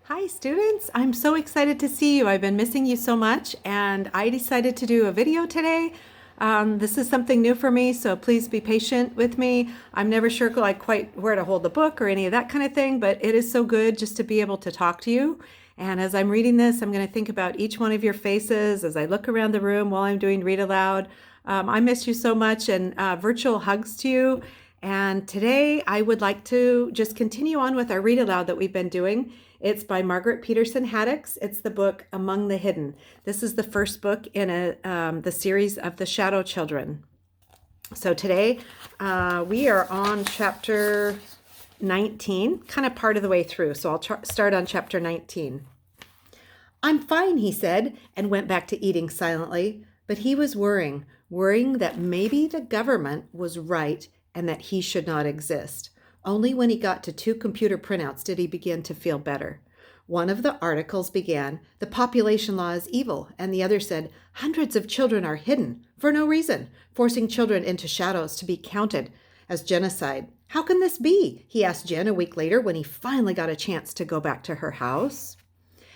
Hi students, I'm so excited to see you. I've been missing you so much and I decided to do a video today. This is something new for me, so please be patient with me. I'm never sure like quite where to hold the book or any of that kind of thing, but it is so good just to be able to talk to you. And as I'm reading this, I'm going to think about each one of your faces as I look around the room while I'm doing Read Aloud. I miss you so much, and virtual hugs to you. And today I would like to just continue on with our Read Aloud that we've been doing. It's by Margaret Peterson Haddix. It's the book Among the Hidden. This is the first book in the series of the Shadow Children. So today we are on chapter 19, kind of part of the way through. So I'll start on chapter 19. "I'm fine," he said, and went back to eating silently. But he was worrying that maybe the government was right and that he should not exist. Only when he got to 2 computer printouts did he begin to feel better. One of the articles began, "The population law is evil," and the other said, "Hundreds of children are hidden for no reason, forcing children into shadows to be counted as genocide." "How can this be?" he asked Jen a week later when he finally got a chance to go back to her house.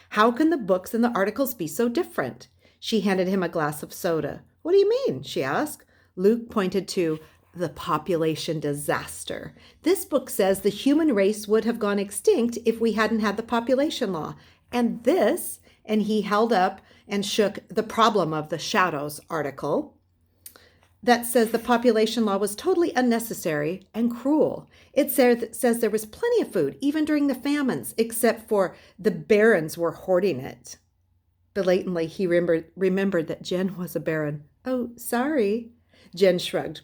"How can the books and the articles be so different?" She handed him a glass of soda. "What do you mean?" she asked. Luke pointed to the population disaster. "This book says the human race would have gone extinct if we hadn't had the population law. And this," and he held up and shook the Problem of the Shadows article, "that says the population law was totally unnecessary and cruel. It says there was plenty of food, even during the famines, except for the barons were hoarding it." Belatedly, he remembered that Jen was a baron. "Oh, sorry." Jen shrugged.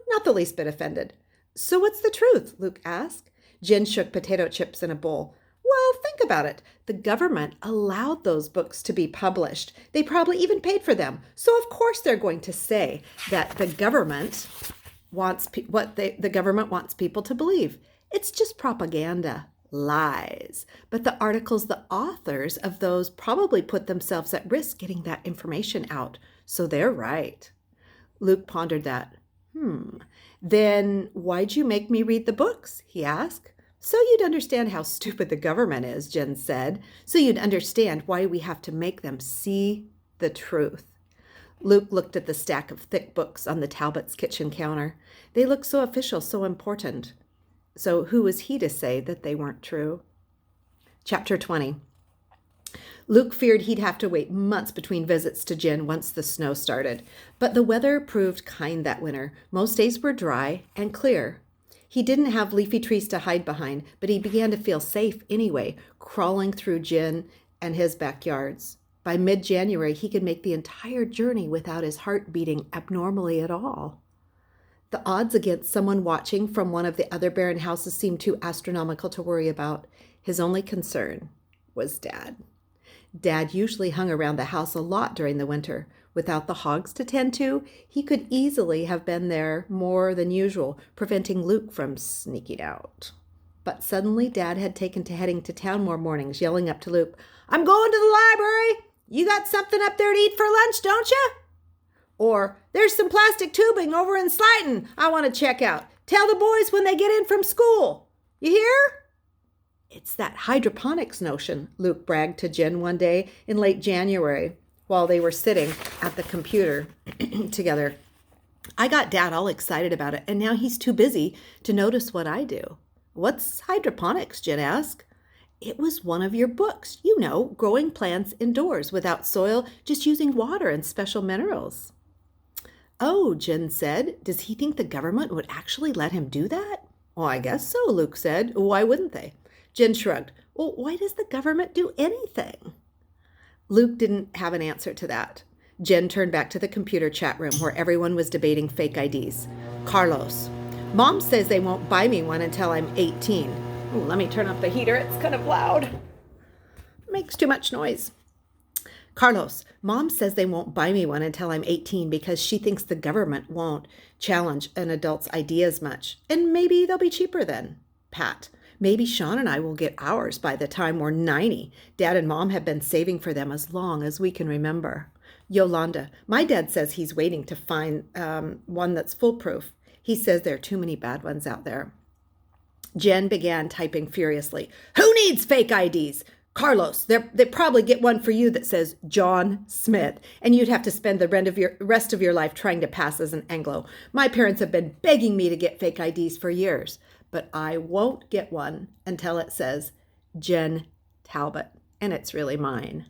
Not the least bit offended. "So what's the truth?" Luke asked. Jen shook potato chips in a bowl. "Well, think about it. The government allowed those books to be published. They probably even paid for them. So of course they're going to say that the government wants the government wants people to believe. It's just propaganda, lies. But the articles, the authors of those probably put themselves at risk getting that information out. So they're right." Luke pondered that. "Then why'd you make me read the books?" he asked. "So you'd understand how stupid the government is," Jen said. "So you'd understand why we have to make them see the truth." Luke looked at the stack of thick books on the Talbots' kitchen counter. They looked so official, so important. So who was he to say that they weren't true? Chapter 20. Luke feared he'd have to wait months between visits to Jen once the snow started. But the weather proved kind that winter. Most days were dry and clear. He didn't have leafy trees to hide behind, but he began to feel safe anyway, crawling through Jen and his backyards. By mid-January, he could make the entire journey without his heart beating abnormally at all. The odds against someone watching from one of the other barren houses seemed too astronomical to worry about. His only concern was Dad. Dad usually hung around the house a lot during the winter. Without the hogs to tend to, he could easily have been there more than usual, preventing Luke from sneaking out. But suddenly Dad had taken to heading to town more mornings, yelling up to Luke, "I'm going to the library. You got something up there to eat for lunch, don't you?" Or, "There's some plastic tubing over in Slyton I want to check out. Tell the boys when they get in from school. You hear?" "It's that hydroponics notion," Luke bragged to Jen one day in late January while they were sitting at the computer together. "I got Dad all excited about it, and now he's too busy to notice what I do." "What's hydroponics?" Jen asked. "It was one of your books. You know, growing plants indoors without soil, just using water and special minerals." "Oh," Jen said. "Does he think the government would actually let him do that?" "Well, I guess so," Luke said. "Why wouldn't they?" Jen shrugged. "Well, why does the government do anything?" Luke didn't have an answer to that. Jen turned back to the computer chat room where everyone was debating fake IDs. "Carlos, Mom says they won't buy me one until I'm 18. Ooh, let me turn up the heater. It's kind of loud. It makes too much noise. "Carlos, Mom says they won't buy me one until I'm 18 because she thinks the government won't challenge an adult's ideas much. And maybe they'll be cheaper then." Pat, "Maybe Sean and I will get ours by the time we're 90. Dad and Mom have been saving for them as long as we can remember." Yolanda, "My dad says he's waiting to find one that's foolproof. He says there are too many bad ones out there." Jen began typing furiously. "Who needs fake IDs? Carlos, they probably get one for you that says John Smith, and you'd have to spend the rest of your life trying to pass as an Anglo. My parents have been begging me to get fake IDs for years, but I won't get one until it says Jen Talbot, and it's really mine.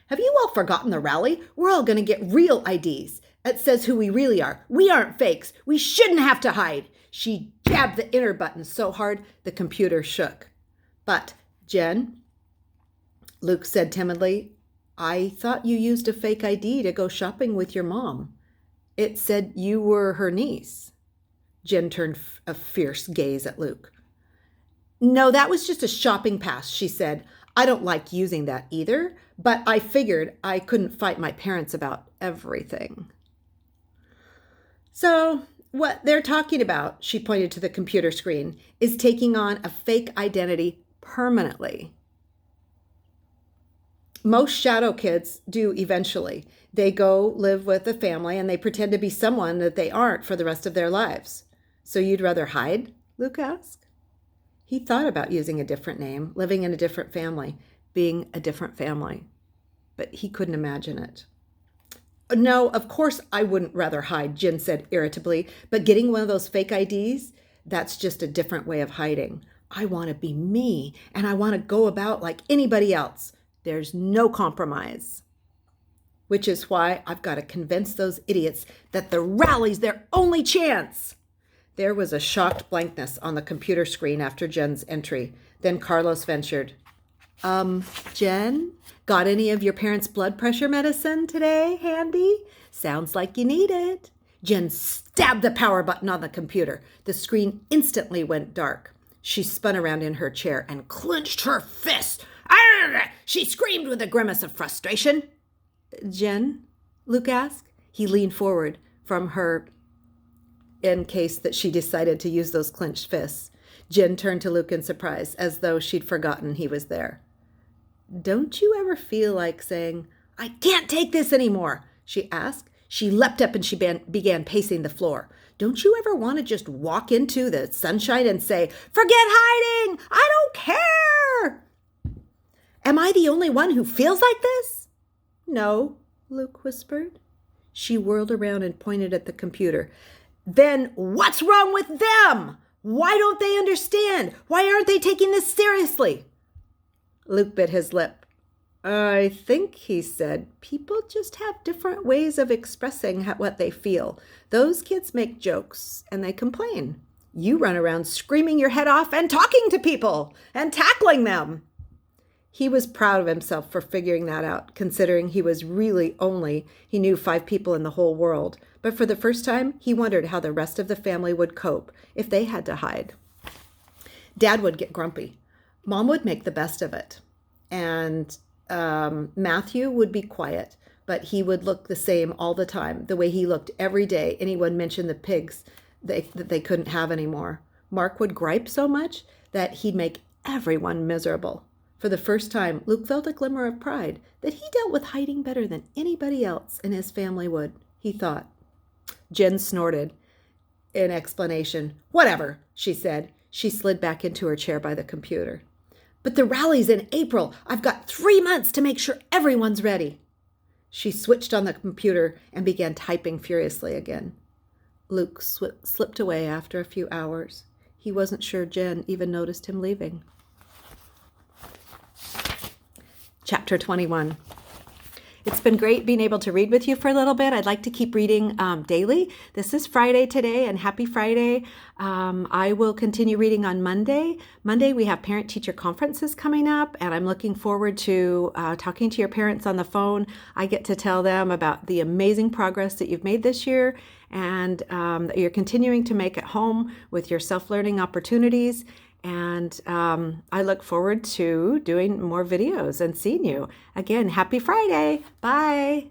Have you all forgotten the rally? We're all going to get real IDs. It says who we really are. We aren't fakes. We shouldn't have to hide. She jabbed the enter button so hard the computer shook. But, Jen, Luke said timidly, I thought you used a fake ID to go shopping with your mom. It said you were her niece. Jen turned a fierce gaze at Luke. No, that was just a shopping pass, she said. I don't like using that either, but I figured I couldn't fight my parents about everything. So what they're talking about, she pointed to the computer screen, is taking on a fake identity permanently. Most shadow kids do eventually. They go live with a family and they pretend to be someone that they aren't for the rest of their lives. So you'd rather hide? Luke asked. He thought about using a different name, living in a different family, being a different family, but he couldn't imagine it. No, of course I wouldn't rather hide, Jen said irritably, but getting one of those fake IDs, that's just a different way of hiding. I want to be me, and I want to go about like anybody else. There's no compromise. Which is why I've got to convince those idiots that the rally's their only chance. There was a shocked blankness on the computer screen after Jen's entry. Then Carlos ventured, Jen, got any of your parents' blood pressure medicine today handy? Sounds like you need it. Jen stabbed the power button on the computer. The screen instantly went dark. She spun around in her chair and clenched her fist. Arrgh! She screamed with a grimace of frustration. Jen? Luke asked. He leaned forward from her in case that she decided to use those clenched fists. Jen turned to Luke in surprise, as though she'd forgotten he was there. Don't you ever feel like saying, I can't take this anymore? She asked. She leapt up and she began pacing the floor. Don't you ever want to just walk into the sunshine and say, forget hiding! I don't care! Am I the only one who feels like this? No, Luke whispered. She whirled around and pointed at the computer. Then what's wrong with them? Why don't they understand? Why aren't they taking this seriously? Luke bit his lip. I think, he said, people just have different ways of expressing what they feel. Those kids make jokes and they complain. You run around screaming your head off and talking to people and tackling them. He was proud of himself for figuring that out, considering he knew 5 people in the whole world. But for the first time, he wondered how the rest of the family would cope if they had to hide. Dad would get grumpy. Mom would make the best of it. And Matthew would be quiet, but he would look the same all the time, the way he looked every day anyone mentioned the pigs that they couldn't have anymore. Mark would gripe so much that he'd make everyone miserable. For the first time, Luke felt a glimmer of pride that he dealt with hiding better than anybody else in his family would, he thought. Jen snorted in explanation. Whatever, she said. She slid back into her chair by the computer. But the rally's in April. I've got 3 months to make sure everyone's ready. She switched on the computer and began typing furiously again. Luke slipped away after a few hours. He wasn't sure Jen even noticed him leaving. Chapter 21. It's been great being able to read with you for a little bit. I'd like to keep reading daily. This is Friday today, and happy Friday. I will continue reading on Monday. Monday, we have parent-teacher conferences coming up, and I'm looking forward to talking to your parents on the phone. I get to tell them about the amazing progress that you've made this year and that you're continuing to make at home with your self-learning opportunities. And I look forward to doing more videos and seeing you. Again, happy Friday. Bye.